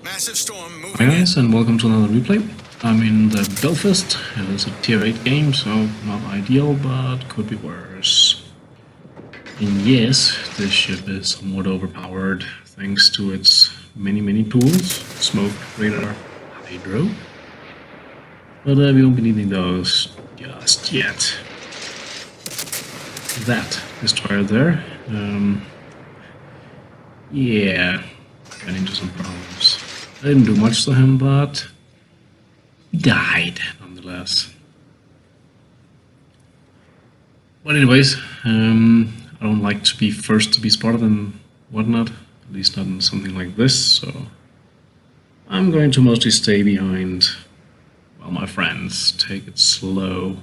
Massive storm moving. Hi guys, and welcome to another replay. I'm in the Belfast. It is a tier 8 game, so not ideal, but could be worse. And yes, this ship is somewhat overpowered thanks to its many tools. Smoke, radar, hydro. But we won't be needing those just yet. That destroyer there. Yeah, ran into some problems. I didn't do much to him, but he died nonetheless. But anyways, I don't like to be first to be spotted and whatnot, at least not in something like this, so I'm going to mostly stay behind while my friends take it slow,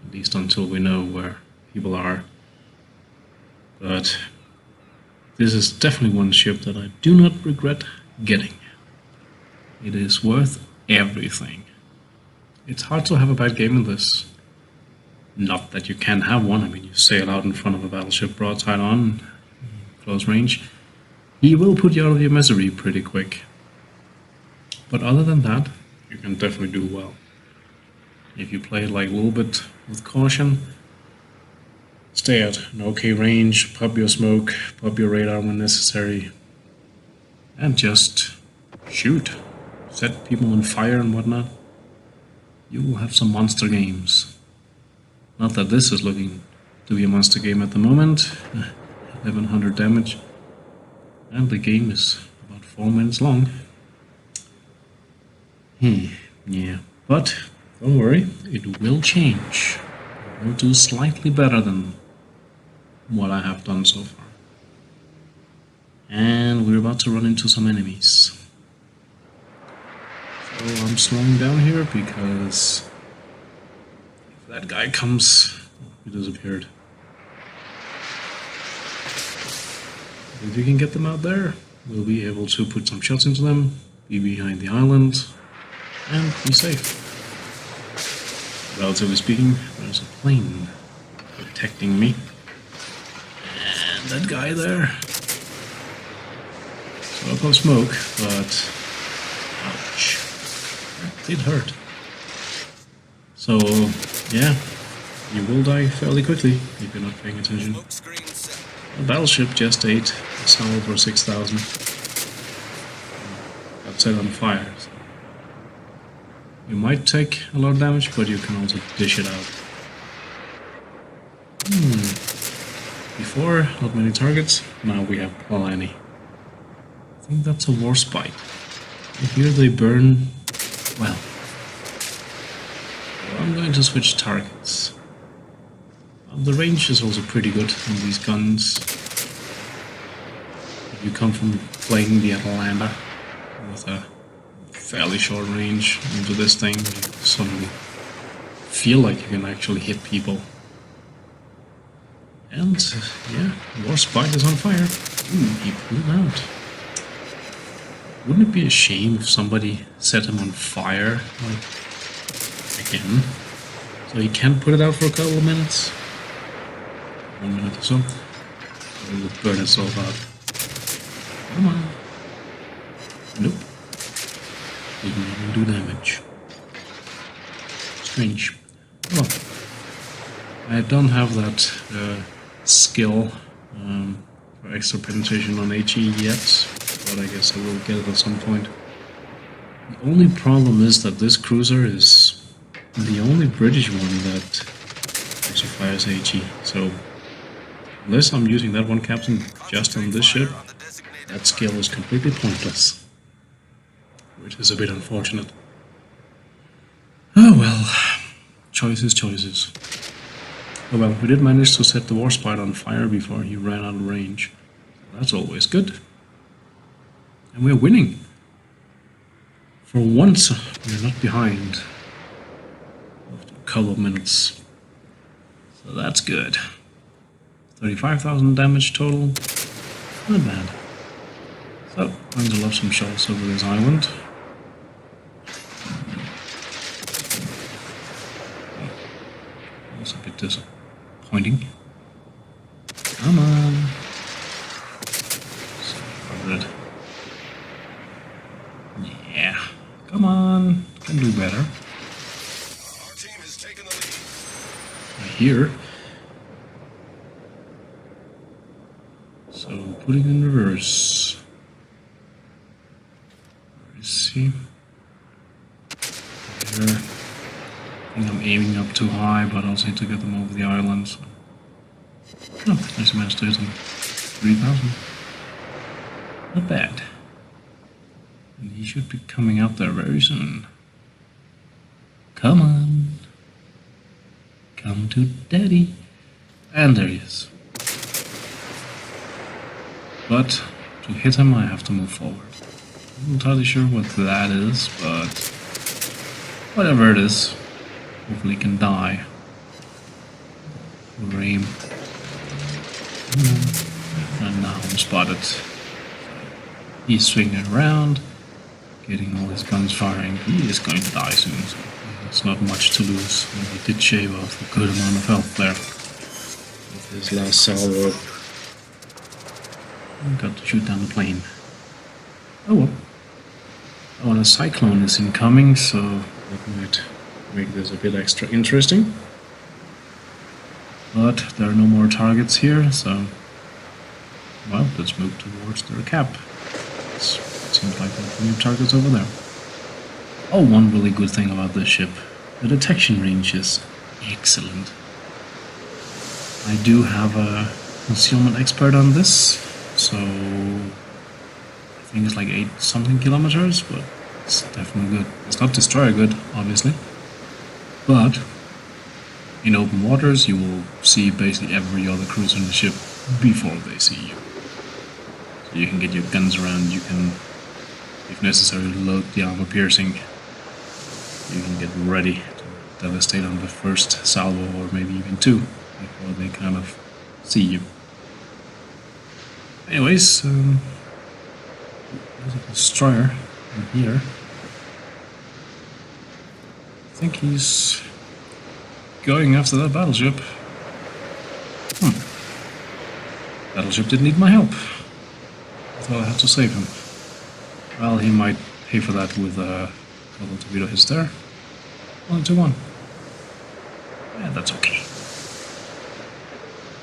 at least until we know where people are. But this is definitely one ship that I do not regret getting. It is worth everything. It's hard to have a bad game in this. Not that you can't have one. I mean, you sail out in front of a battleship broadside on, close range. He will put you out of your misery pretty quick. But other than that, you can definitely do well. If you play it like a little bit with caution, stay at an okay range, pop your smoke, pop your radar when necessary, and just shoot. Set people on fire and whatnot. You will have some monster games. Not that this is looking to be a monster game at the moment. 1100 damage. And the game is about 4 minutes long. Yeah, but don't worry, it will change. It will do slightly better than what I have done so far. And we're about to run into some enemies. So I'm slowing down here because if that guy comes, he disappeared. If you can get them out there, we'll be able to put some shots into them, be behind the island, and be safe. Relatively speaking, there's a plane protecting me. And that guy there. So I'll go smoke, but ouch. That did hurt. So yeah, you will die fairly quickly if you're not paying attention. The battleship just ate a solid for 6,000. Got set on fire. So you might take a lot of damage, but you can also dish it out. Before, not many targets, now we have plenty. I think that's a Warspite. Here they burn well. So I'm going to switch targets. The range is also pretty good on these guns. If you come from playing the Atalanta with a fairly short range into this thing, you suddenly feel like you can actually hit people. And yeah, Warspite is on fire. He blew out. Wouldn't it be a shame if somebody set him on fire, like, again? So he can't put it out for a couple of minutes? 1 minute or so? It will burn itself out. Come on. Nope. Didn't even do damage. Strange. Well, I don't have that skill for extra penetration on HE yet, but I guess I will get it at some point. The only problem is that this cruiser is the only British one that also fires HE, so unless I'm using that one captain just on this ship, that skill is completely pointless, which is a bit unfortunate. Oh well, choices. Oh well, we did manage to set the Warspite on fire before he ran out of range. That's always good. And we're winning. For once, we're not behind after a couple of minutes. So that's good. 35,000 damage total. Not bad. So, I'm going to lob some shots over this island. That's a bit disappointing. Come on. 700. here. So putting in reverse. Where is he? There. I think I'm aiming up too high, but also need to get them over the island. So. Oh, nice managed to hit him. 3,000. Not bad. And he should be coming out there very soon. Come on. Come to daddy. And there he is. But to hit him I have to move forward. I'm not entirely sure what that is, but whatever it is, hopefully he can die. We'll aim. And now I'm spotted. He's swinging around, getting all his guns firing. He is going to die soon, so there's not much to lose. And he did shave off a good amount of health there with his last salvo. Got to shoot down the plane. Oh well. Oh, and a cyclone is incoming, so that might make this a bit extra interesting. But there are no more targets here, so well, let's move towards their cap. It seems like there are plenty of targets over there. Oh, one really good thing about this ship. The detection range is excellent. I do have a concealment expert on this, so I think it's like 8-something kilometers, but it's definitely good. It's not destroyer good, obviously, but in open waters you will see basically every other cruiser in the ship before they see you. So you can get your guns around, you can, if necessary, load the armor piercing. You can get ready to devastate on the first salvo, or maybe even two, before they kind of see you. Anyways, there's a destroyer in here. I think he's going after that battleship. Battleship didn't need my help. I thought I had to save him. Well, he might pay for that with a little torpedo hits there. 1-2-1. Yeah, that's okay.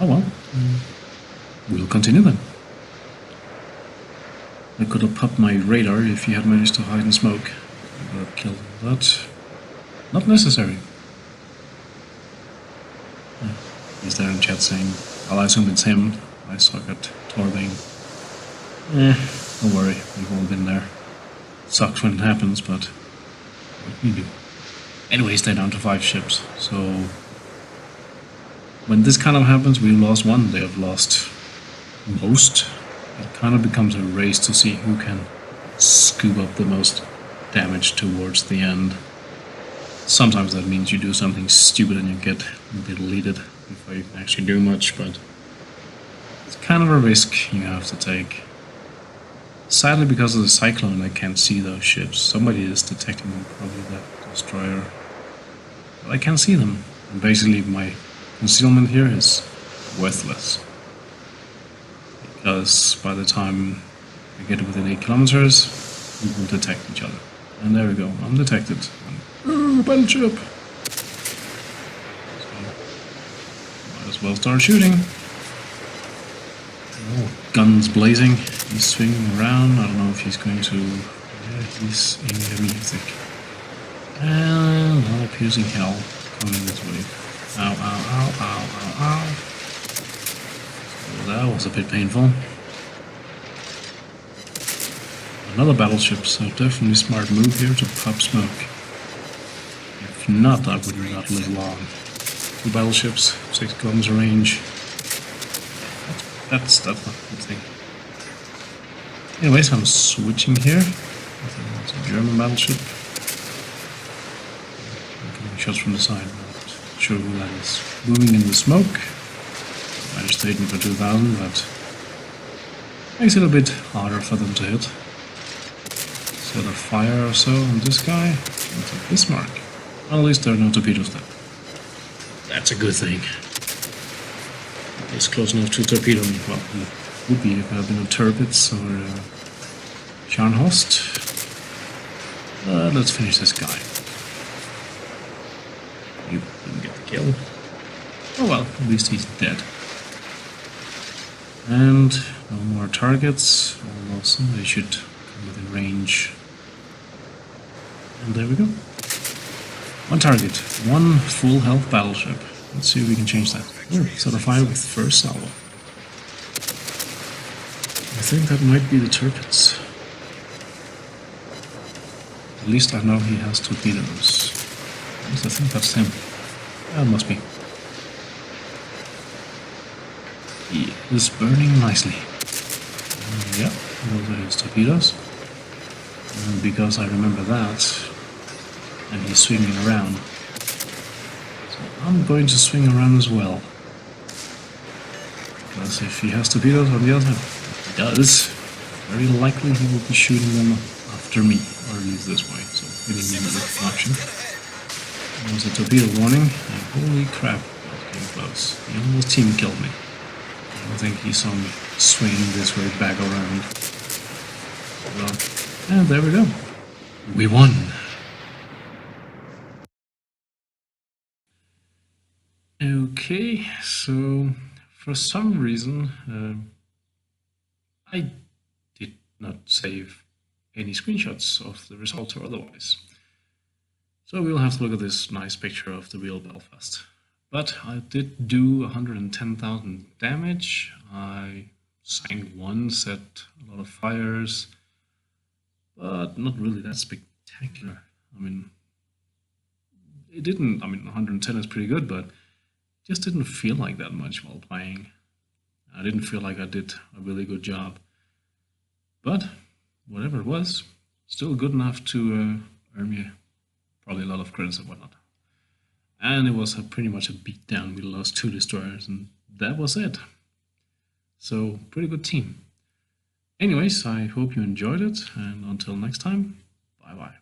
Oh well. We'll continue then. I could have popped my radar if he had managed to hide in smoke. I would have killed him, but not necessary. Yeah. He's there in chat saying, well, I assume it's him. I suck at Torbane. Don't worry, we've all been there. Sucks when it happens, but what can you do? Anyways, they're down to 5 ships, so when this kind of happens, we lost one, they have lost most. It kind of becomes a race to see who can scoop up the most damage towards the end. Sometimes that means you do something stupid and you get deleted before you can actually do much, but it's kind of a risk you have to take. Sadly, because of the cyclone, I can't see those ships. Somebody is detecting them, probably that destroyer. But I can't see them. And basically my concealment here is worthless. Because by the time we get within 8 kilometers, we will detect each other. And there we go, I'm detected. Ooh, battleship! So, might as well start shooting. Oh, guns blazing. He's swinging around. I don't know if he's going to... Yeah, he's aiming heavy, I think. And another piercing hell coming this way. Ow, ow, ow, ow, ow, ow. So that was a bit painful. Another battleship, so definitely smart move here to pop smoke. If not, I would not live long. 2 battleships, 6 kilometers range. That's not a good thing. Anyways, I'm switching here. It's a German battleship. I'm getting shots from the side, not sure who that is. Moving in the smoke. Managed to hit me for 2,000, but makes it a bit harder for them to hit. Set a fire or so on this guy, and take this mark. Well, at least there are no torpedoes there. That's a good thing. It's close enough to torpedo me. Well, it would be if it had been a Turbitz or a Scharnhorst. Let's finish this guy. You didn't get the kill. Oh well, at least he's dead. And no more targets, although somebody should come within range. And there we go. One target, one full health battleship. Let's see if we can change that. Oh, set a fire with first salvo. I think that might be the turrets. At least I know he has torpedoes. Yes, I think that's him. That must be. He is burning nicely. Yeah, those are his torpedoes. And because I remember that, and he's swinging around. So I'm going to swing around as well. Because if he has torpedoes on the other side, he does, very likely he will be shooting them after me, or at least this way, so hitting me with an option. There was a torpedo warning, and holy crap, that came close. He almost team killed me. I don't think he saw me swinging this way back around. Well, and there we go. We won! Okay, so for some reason I did not save any screenshots of the results or otherwise. So we'll have to look at this nice picture of the real Belfast. But I did do 110,000 damage, I sank one, set a lot of fires, but not really that spectacular. I mean, it didn't, 110 is pretty good, but just didn't feel like that much while playing. I didn't feel like I did a really good job. But whatever it was, still good enough to earn me probably a lot of credits and whatnot. And it was pretty much a beatdown. We lost 2 destroyers and that was it. So pretty good team. Anyways, I hope you enjoyed it, and until next time, bye bye.